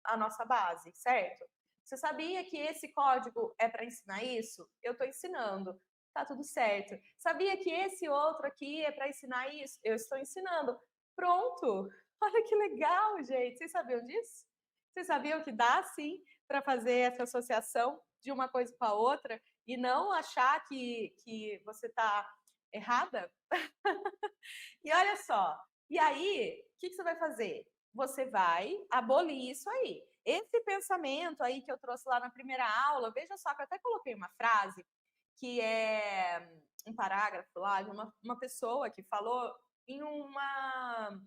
a nossa base, certo? Você sabia que esse código é para ensinar isso? Eu estou ensinando. Tá tudo certo. Sabia que esse outro aqui é para ensinar isso? Eu estou ensinando. Pronto! Olha que legal, gente. Vocês sabiam disso? Vocês sabiam que dá sim para fazer essa associação de uma coisa com a outra e não achar que você está errada? E olha só, e aí, o que você vai fazer? Você vai abolir isso aí. Esse pensamento aí que eu trouxe lá na primeira aula, veja só que eu até coloquei uma frase que é um parágrafo lá de uma pessoa que falou em uma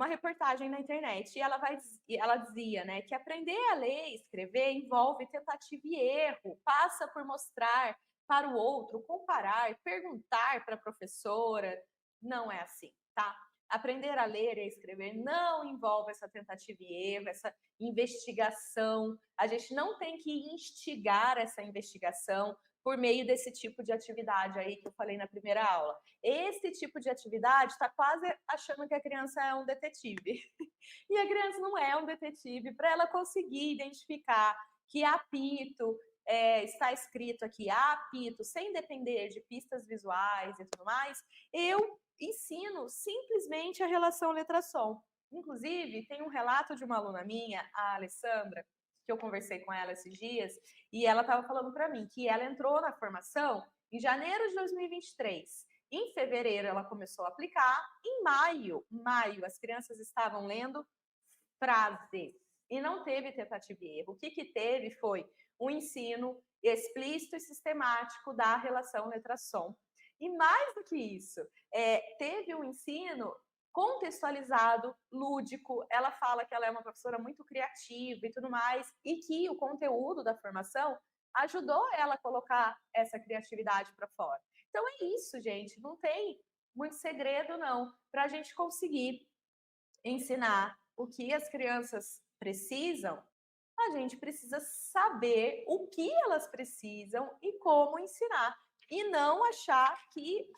reportagem na internet e ela dizia, né, que aprender a ler e escrever envolve tentativa e erro, passa por mostrar para o outro, comparar, perguntar para a professora. Não é assim, tá? Aprender a ler e a escrever não envolve essa tentativa e erro, essa investigação. A gente não tem que instigar essa investigação por meio desse tipo de atividade aí que eu falei na primeira aula. Esse tipo de atividade está quase achando que a criança é um detetive. E a criança não é um detetive. Para ela conseguir identificar que apito está escrito aqui apito, sem depender de pistas visuais e tudo mais, eu ensino simplesmente a relação letra-som. Inclusive, tem um relato de uma aluna minha, a Alessandra, que eu conversei com ela esses dias, e ela estava falando para mim que ela entrou na formação em janeiro de 2023. Em fevereiro ela começou a aplicar, em maio as crianças estavam lendo frases e não teve tentativa e erro. O que teve foi um ensino explícito e sistemático da relação letra-som. E mais do que isso, teve um ensino contextualizado, lúdico. Ela fala que ela é uma professora muito criativa e tudo mais, e que o conteúdo da formação ajudou ela a colocar essa criatividade para fora. Então é isso, gente. Não tem muito segredo, não, para a gente conseguir ensinar o que as crianças precisam. A gente precisa saber o que elas precisam e como ensinar. E não achar que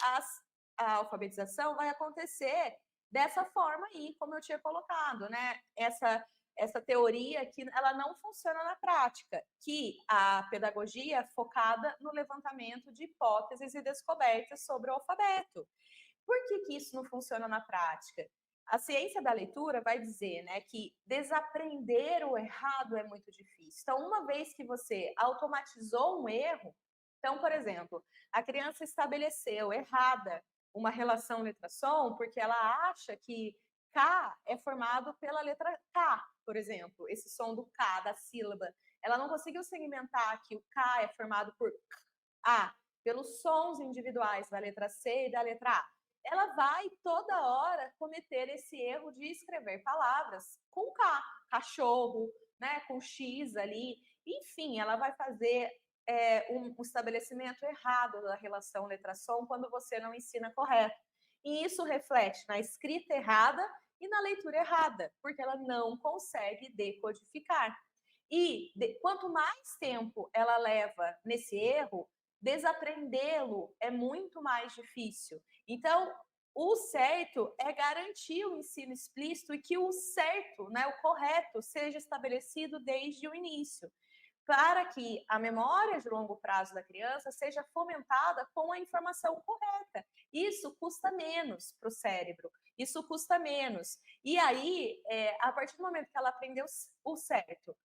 a alfabetização vai acontecer dessa forma aí, como eu tinha colocado, né? Essa teoria que ela não funciona na prática, que a pedagogia é focada no levantamento de hipóteses e descobertas sobre o alfabeto. Por que isso não funciona na prática? A ciência da leitura vai dizer, né, que desaprender o errado é muito difícil. Então, uma vez que você automatizou um erro, então, por exemplo, a criança estabeleceu errada uma relação letra-som porque ela acha que K é formado pela letra K, por exemplo, esse som do K, da sílaba. Ela não conseguiu segmentar que o K é formado por A, pelos sons individuais da letra C e da letra A. Ela vai toda hora cometer esse erro de escrever palavras com K, cachorro, né, com X ali. Enfim, ela vai fazer um estabelecimento errado da relação letra-som quando você não ensina correto. E isso reflete na escrita errada e na leitura errada, porque ela não consegue decodificar. E quanto mais tempo ela leva nesse erro, desaprendê-lo é muito mais difícil. Então, o certo é garantir o ensino explícito e que o certo, né, o correto, seja estabelecido desde o início, para que a memória de longo prazo da criança seja fomentada com a informação correta. Isso custa menos para o cérebro, isso custa menos. E aí, a partir do momento que ela aprendeu o certo,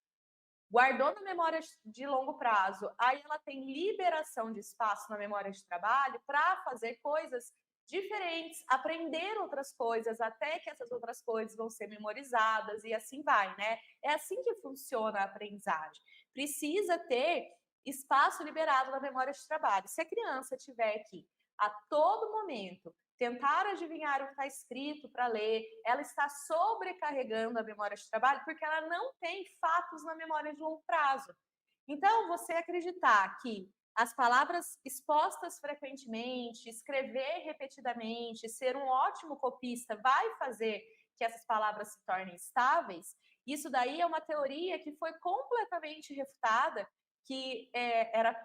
guardou na memória de longo prazo, aí ela tem liberação de espaço na memória de trabalho para fazer coisas diferentes, aprender outras coisas, até que essas outras coisas vão ser memorizadas e assim vai, né? É assim que funciona a aprendizagem. Precisa ter espaço liberado na memória de trabalho. Se a criança tiver que, a todo momento, tentar adivinhar o que está escrito para ler, ela está sobrecarregando a memória de trabalho porque ela não tem fatos na memória de longo prazo. Então, você acreditar que as palavras expostas frequentemente, escrever repetidamente, ser um ótimo copista vai fazer que essas palavras se tornem estáveis, isso daí é uma teoria que foi completamente refutada, que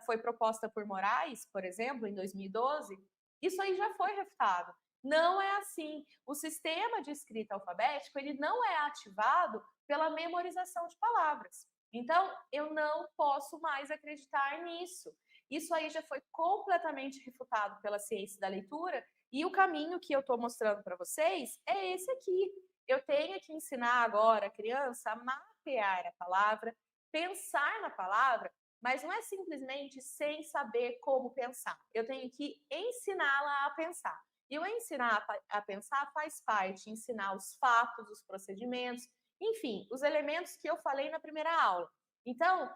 foi proposta por Moraes, por exemplo, em 2012. Isso aí já foi refutado. Não é assim. O sistema de escrita alfabético, ele não é ativado pela memorização de palavras. Então, eu não posso mais acreditar nisso. Isso aí já foi completamente refutado pela ciência da leitura e o caminho que eu estou mostrando para vocês é esse aqui. Eu tenho que ensinar agora a criança a mapear a palavra, pensar na palavra, mas não é simplesmente sem saber como pensar. Eu tenho que ensiná-la a pensar. E o ensinar a pensar faz parte, ensinar os fatos, os procedimentos, enfim, os elementos que eu falei na primeira aula. Então,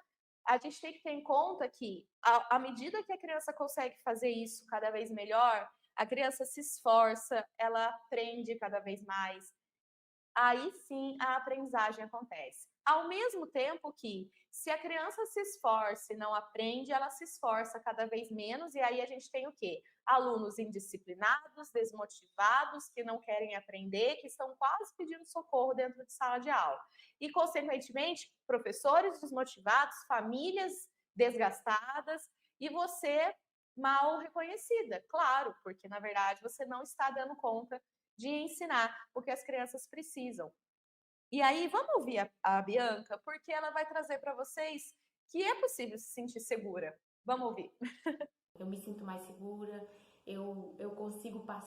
a gente tem que ter em conta que, à medida que a criança consegue fazer isso cada vez melhor, a criança se esforça, ela aprende cada vez mais, aí sim a aprendizagem acontece. Ao mesmo tempo que, se a criança se esforça e não aprende, ela se esforça cada vez menos, e aí a gente tem o quê? Alunos indisciplinados, desmotivados, que não querem aprender, que estão quase pedindo socorro dentro de sala de aula. E, consequentemente, professores desmotivados, famílias desgastadas, e você mal reconhecida, claro, porque na verdade você não está dando conta de ensinar o que as crianças precisam. E aí, vamos ouvir a Bianca, porque ela vai trazer para vocês que é possível se sentir segura. Vamos ouvir. Eu me sinto mais segura, eu consigo passar